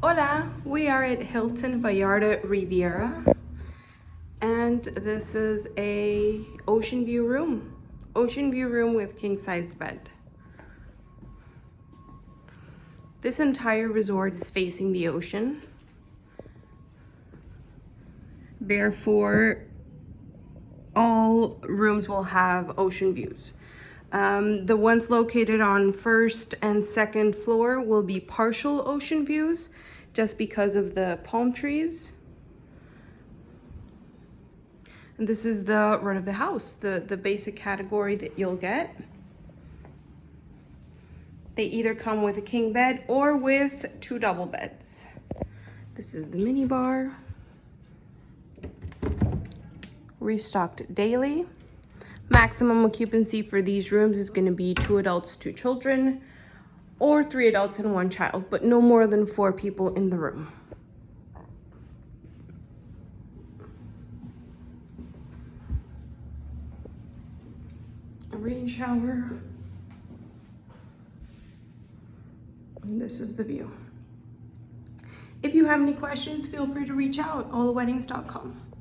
Hola, we are at Hilton Vallarta Riviera, and this is a ocean view room with king size bed. This entire resort is facing the ocean, therefore all rooms will have ocean views. The ones located on first and second floor will be partial ocean views just because of the palm trees. And this is the run of the house, the basic category that you'll get. They either come with a king bed or with 2 double beds. This is the mini bar. Restocked daily. Maximum occupancy for these rooms is going to be 2 adults, 2 children, or 3 adults and 1 child, but no more than 4 people in the room. A rain shower. And this is the view. If you have any questions, feel free to reach out, holaweddings.com.